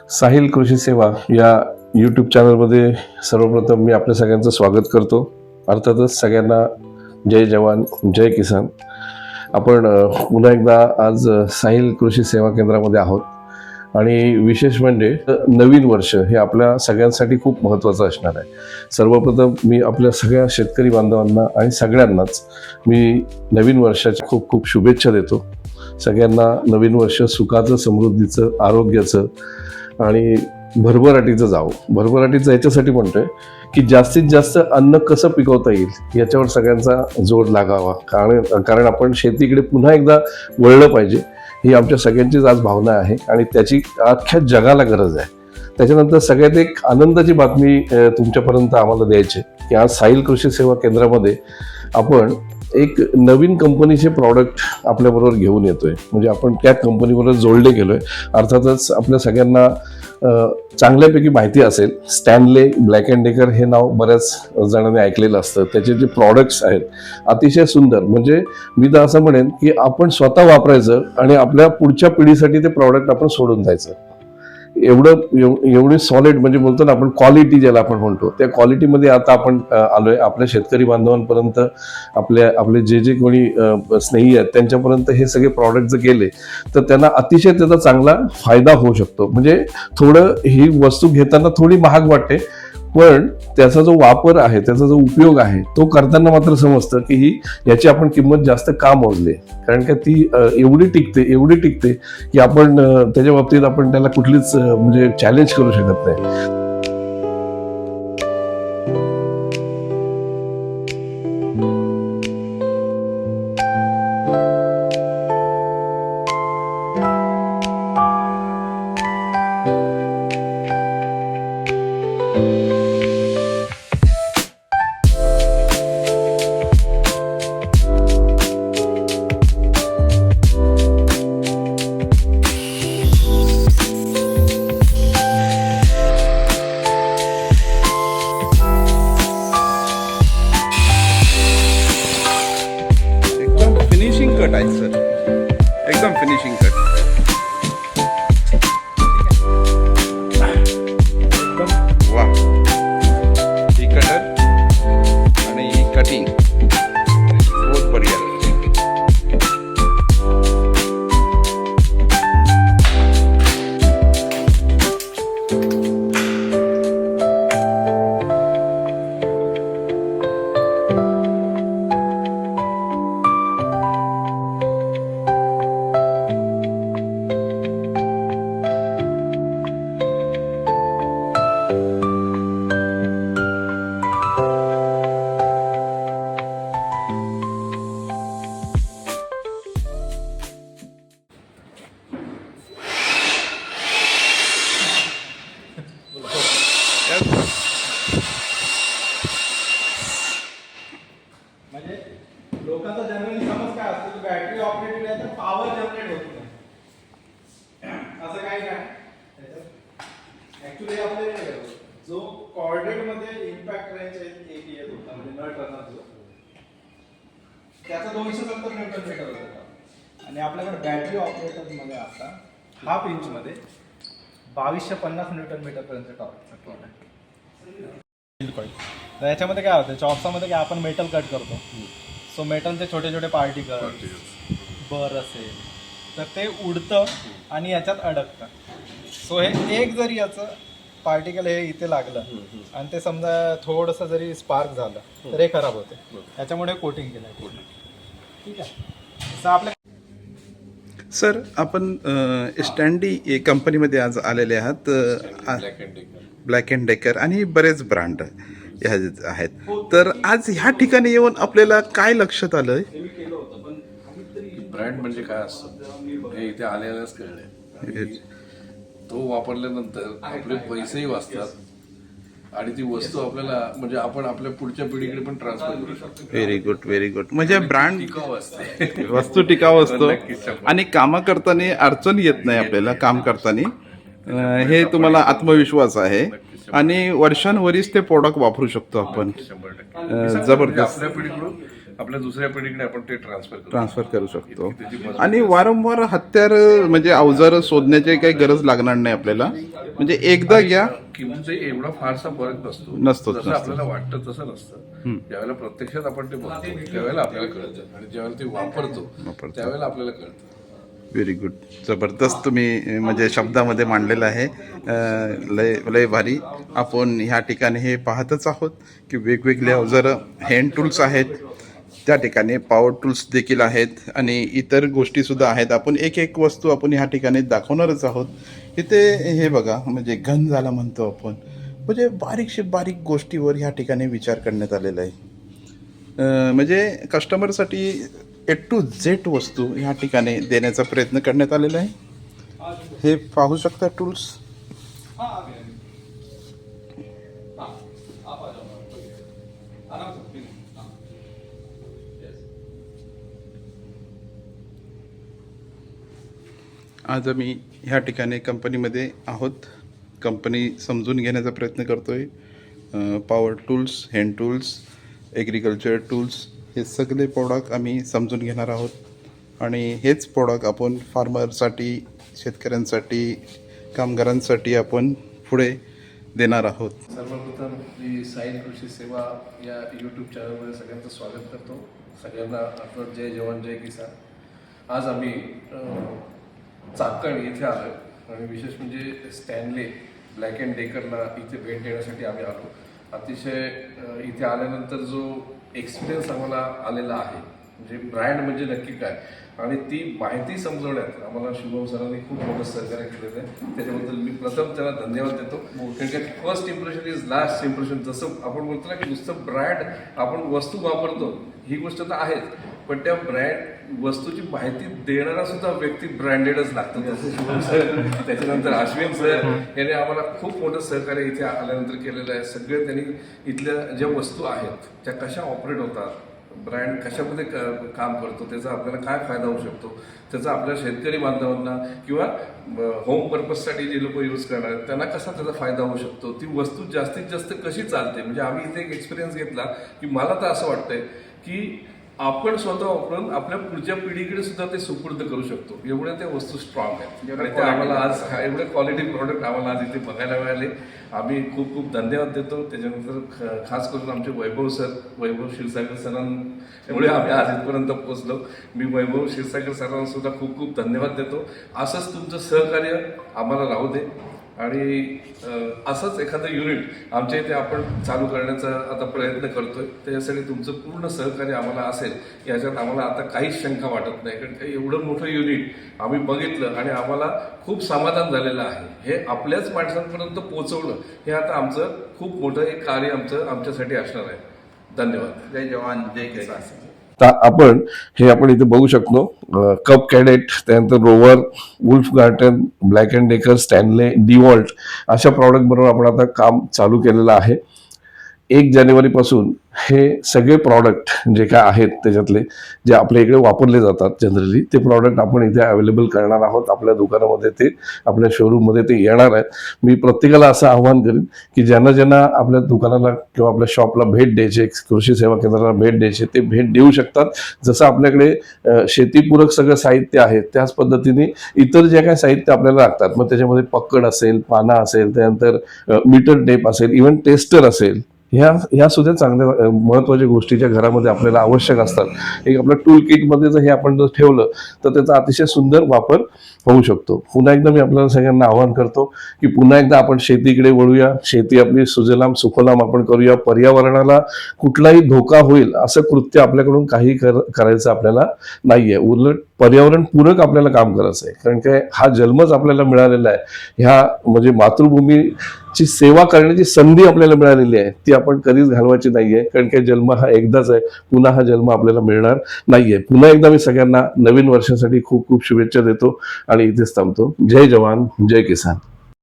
साहिल कृषी सेवा या यूट्यूब चॅनलमध्ये सर्वप्रथम मी आपल्या सगळ्यांचं स्वागत करतो. अर्थातच सगळ्यांना जय जवान जय किसान. आपण पुन्हा एकदा आज साहिल कृषी सेवा केंद्रामध्ये आहोत आणि विशेष म्हणजे नवीन वर्ष हे आपल्या सगळ्यांसाठी खूप महत्त्वाचं असणार आहे. सर्वप्रथम मी आपल्या सगळ्या शेतकरी बांधवांना आणि सगळ्यांनाच मी नवीन वर्षाच्या खूप खूप शुभेच्छा देतो. सगळ्यांना नवीन वर्ष सुखाचं, समृद्धीचं, आरोग्याचं आणि भरभराटीचं जावं. भरभराटीचं याच्यासाठी म्हणतोय की जास्तीत जास्त अन्न कसं पिकवता येईल याच्यावर सगळ्यांचा जोर लागावा. कारण आपण शेतीकडे पुन्हा एकदा वळलं पाहिजे ही आमच्या सगळ्यांचीच आज भावना आहे आणि त्याची अख्ख्या जगाला गरज आहे. त्याच्यानंतर सगळ्यात एक आनंदाची बातमी तुमच्यापर्यंत आम्हाला द्यायची की आज साहिल कृषी सेवा केंद्रामध्ये आपण एक नवीन कंपनीचे प्रॉडक्ट आपल्याबरोबर घेऊन येतोय. म्हणजे आपण त्या कंपनीबरोबर जोडले गेलोय. अर्थातच आपल्या सगळ्यांना चांगल्यापैकी माहिती असेल, स्टॅनले ब्लॅक अँड डेकर हे नाव बऱ्याच जणांनी ऐकलेलं असतं. त्याचे जे प्रॉडक्ट्स आहेत अतिशय सुंदर. म्हणजे मी तर असं म्हणेन की आपण स्वतः वापरायचं आणि आपल्या पुढच्या पिढीसाठी ते प्रॉडक्ट आपण सोडून द्यायचं. एवढी सॉलिड म्हणजे बोलतो ना आपण क्वालिटी ज्याला आपण म्हणतो त्या क्वालिटीमध्ये आता आपण आलोय. आपल्या शेतकरी बांधवांपर्यंत आपले जे कोणी स्नेही आहेत त्यांच्यापर्यंत हे सगळे प्रॉडक्ट जर गेले तर त्यांना अतिशय त्याचा चांगला फायदा होऊ शकतो. म्हणजे थोडं ही वस्तू घेताना थोडी महाग वाटते, पण त्याचा जो वापर आहे, त्याचा जो उपयोग आहे तो करताना मात्र समजतं की याची आपण किंमत जास्त का मोजली. कारण का ती एवढी टिकते की आपण त्याच्या बाबतीत आपण त्याला कुठलीच म्हणजे चॅलेंज करू शकत नाही. कट आहे सर, एकदम फिनिशिंग कट. एकदम वा. ही कटर आणि ही कटिंग बहुत बढ़िया. म्हणजे लोकांचा जनरली समज काय असतो की बॅटरी ऑपरेटेड आहे तर पॉवर जनरेट होत नाही, असं काही नाही. ऍक्च्युली आपले जो कॉर्डेट मध्ये इम्पॅक्ट रेंज एक येत होता म्हणजे नट रनर जो त्याचा 270 न्यूटन मीटर होता आणि आपल्याकडे बॅटरी ऑपरेटर मध्ये आता हाफ इंच मध्ये 2250 न्यूटन मीटर पर्यंत टॉर्क सपोर्ट आहे. तर याच्यामध्ये काय होतं, चॉप्सामध्ये काय आपण मेटल कट करतो, सो मेटलचे छोटे छोटे पार्टिकल बर असेल तर ते उडतं आणि याच्यात अडकतं. सो हे एक जरी याचं पार्टिकल हे इथे लागलं आणि ते समजा थोडंसं जरी स्पार्क झालं तर हे खराब होते. त्याच्यामुळे कोटिंग केलं. ठीक आहे. असं आपल्या सर आपण स्टँडी कंपनीमध्ये आज आलेले आहात. ब्लॅक अँड डेकर आणि बरेच ब्रँड ह्या आहेत. तर आज ह्या ठिकाणी येऊन आपल्याला काय लक्षात आलं? ब्रँड म्हणजे काय असतं हे इथे आल्यालाच कळलंय. तो वापरल्यानंतर आपले पैसेही वाचतात आणि ती वस्तू आपल्याला म्हणजे आपण आपल्या पुढच्या पिढीकडे पण ट्रान्सफर करू शकतो. Very good, very good. म्हणजे ब्रँड टिकाऊ असते, वस्तू टिकाऊ असतो आणि कामं करताना अडचण येत नाही आपल्याला. काम करताना हे तुम्हाला आत्मविश्वास आहे आणि वर्षांवरीच ते प्रोडक्ट वापरू शकतो आपण. 100% जबरदस्त. आपल्या पिढीकडून आपल्या दुसऱ्या पिढीकडे आपण ते ट्रान्सफर करू शकतो आणि वारंवार हत्यार म्हणजे अवजार शोधण्याची काही गरज लागणार नाही आपल्याला. म्हणजे एकदा घ्या किमती एवढा फारसा फरक नसतो नसतोच, जसं नसतो. आपल्याला वाटतं तसं नसतं. ज्यावेळेला प्रत्यक्षात आपण ते बघतो त्यावेळेला आपल्याला कळतं आणि ज्यावेळेला ते वापरतो त्यावेळेला आपल्याला कळतं. व्हेरी गुड, जबरदस्त तुम्ही म्हणजे शब्दामध्ये मांडलेलं आहे. लय लय भारी. आपण ह्या ठिकाणी हे पाहतच आहोत की वेगवेगळे अवजारं हँड टूल्स आहेत, त्या ठिकाणी पॉवर टूल्स देखील आहेत आणि इतर गोष्टीसुद्धा आहेत. आपण एक एक वस्तू आपण ह्या ठिकाणी दाखवणारच आहोत. इथे हे बघा, म्हणजे गन झाला म्हणतो आपण, म्हणजे बारीकशे बारीक गोष्टीवर ह्या ठिकाणी विचार करण्यात आलेला आहे. म्हणजे कस्टमरसाठी A to Z वस्तू ह्या ठिकाणी देण्याचा प्रयत्न करण्यात आलेला आहे. हे पाहू शकता टूल्स. हाँ आ गए हाँ आप आ जाओ आराम से please. हाँ yes. आज आम्ही ह्या ठिकाणी कंपनीमध्ये आहोत. कंपनी समजून घेण्याचा प्रयत्न करतोय. Power tools, hand tools, agriculture tools हे सगळे प्रोडक्ट आम्ही समजून घेणार आहोत आणि हेच प्रोडक्ट आपण फार्मरसाठी, शेतकऱ्यांसाठी, कामगारांसाठी आपण पुढे देणार आहोत. सर्वप्रथम मी साई कृषी सेवा या यूट्यूब चॅनलमध्ये सगळ्यांचं स्वागत करतो. सगळ्यांना आपलं जय जवान जय किसान. आज आम्ही चाकण इथे आलो आणि विशेष म्हणजे स्टॅनले ब्लॅक अँड डेकरला इथे भेट देण्यासाठी आम्ही आलो. अतिशय इथे आल्यानंतर जो एक्सपिरियन्स आम्हाला आलेला आहे, म्हणजे ब्रँड म्हणजे नक्की काय आणि ती माहिती समजवण्यात आम्हाला शुभम सरांनी खूप मोठं सहकार्य केलेलं आहे. त्याच्याबद्दल मी प्रथम त्याला धन्यवाद देतो. कारण की first impression is last impression. जसं आपण बोलतो ना की नुसतं ब्रँड आपण वस्तू वापरतो ही गोष्ट तर आहेच, पण त्या ब्रँड वस्तूची माहिती देणारा सुद्धा व्यक्ती ब्रँडेडच लागतो. जसं शुभम सर, त्याच्यानंतर अश्विन सर यांनी आम्हाला खूप मोठं सहकार्य इथे आल्यानंतर केलेलं आहे. सगळे त्यांनी इथल्या ज्या वस्तू आहेत त्या कशा ऑपरेट होतात, ब्रँड कशामध्ये काम करतो, त्याचा आपल्याला काय फायदा होऊ शकतो, त्याचा आपल्या शेतकरी बांधवांना किंवा होम पर्पजसाठी जे लोक यूज करणार आहेत त्यांना कसा त्याचा फायदा होऊ शकतो, ती वस्तू जास्तीत जास्त कशी चालते. म्हणजे आम्ही इथे एक एक्सपिरियन्स घेतला की मला तर असं वाटतंय की आपण स्वतः वापरून आपल्या पुढच्या पिढीकडे सुद्धा ते सुपूर्द करू शकतो. एवढ्या त्या वस्तू स्ट्रॉंग आहेत आणि ते आम्हाला आज एवढे क्वालिटी प्रोडक्ट आम्हाला आज इथे बघायला मिळाले. आम्ही खूप खूप धन्यवाद देतो. त्याच्यानंतर खास करून आमचे वैभव क्षीरसागर सरांमुळे आम्ही आज इथपर्यंत पोहोचलो. मी वैभव क्षीरसागर सरांना सुद्धा खूप खूप धन्यवाद देतो. असंच तुमचं सहकार्य आम्हाला राहू दे आणि असंच एखादं युनिट आमच्या इथे आपण चालू करण्याचा आता प्रयत्न करतोय. त्याच्यासाठी तुमचं पूर्ण सहकार्य आम्हाला असेल याच्यात आम्हाला आता काहीच शंका वाटत नाही. कारण काही एवढं मोठं युनिट आम्ही बघितलं आणि आम्हाला खूप समाधान झालेलं आहे. हे आपल्याच माणसांपर्यंत पोहोचवणं हे आता आमचं खूप मोठं एक कार्य आमच्यासाठी असणार आहे. धन्यवाद. जय जवान जय किसान. आपण इथे बघू शकतो कप कॅडेट, त्यानंतर Rover, Wolf Garten, Black and Decker, Stanley, DeWalt अशा प्रॉडक्ट बरोबर आपण आता काम चालू केलेलं आहे. 1 जानेवारीपासून हे सगळे प्रॉडक्ट जे काय आहेत त्याच्यातले जे आपल्या इकडे वापरले जातात जनरली ते प्रॉडक्ट आपण इथे अवेलेबल करणार आहोत. आपल्या दुकानामध्ये ते, आपल्या शोरूममध्ये ते येणार आहेत. मी प्रत्येकाला असं आवाहन करीन की ज्यांना आपल्या दुकानाला किंवा आपल्या शॉपला भेट द्यायची, कृषी सेवा केंद्राला भेट द्यायची, ते भेट देऊ शकतात. जसं आपल्याकडे शेतीपूरक सगळं साहित्य आहे त्याच पद्धतीने इतर जे काही साहित्य आपल्याला लागतात, मग त्याच्यामध्ये पक्कड असेल, पाना असेल, त्यानंतर मीटर टेप असेल, इव्हन टेस्टर असेल, ह्या सुद्धा चांगल्या महत्वाच्या गोष्टीच्या घरामध्ये आपल्याला आवश्यक असतात. एक आपल्या टूल किटमध्ये जर हे आपण जर ठेवलं तर त्याचा अतिशय सुंदर वापर होऊ शकतो. पुन्हा एकदा मी आपल्याला सगळ्यांना आवाहन करतो की पुन्हा एकदा आपण शेतीकडे वळूया. शेती आपली सुजलाम सुफलाम आपण करूया. पर्यावरणाला कुठलाही धोका होईल असं कृत्य आपल्याकडून काही करायचं आपल्याला नाहीये. उलट पर्यावरण पूरक आपल्याला काम करायचं आहे. कारण काय हा जन्मच आपल्याला मिळालेला आहे, ह्या म्हणजे मातृभूमीची सेवा करण्याची संधी आपल्याला मिळालेली आहे, ती आपण कधीच घालवायची नाहीये. कारण काय जन्म हा एकदाच आहे, पुन्हा हा जन्म आपल्याला मिळणार नाहीये. पुन्हा एकदा मी सगळ्यांना नवीन वर्षासाठी खूप खूप शुभेच्छा देतो आणि इथेच थांबतो. जय जवान जय किसान.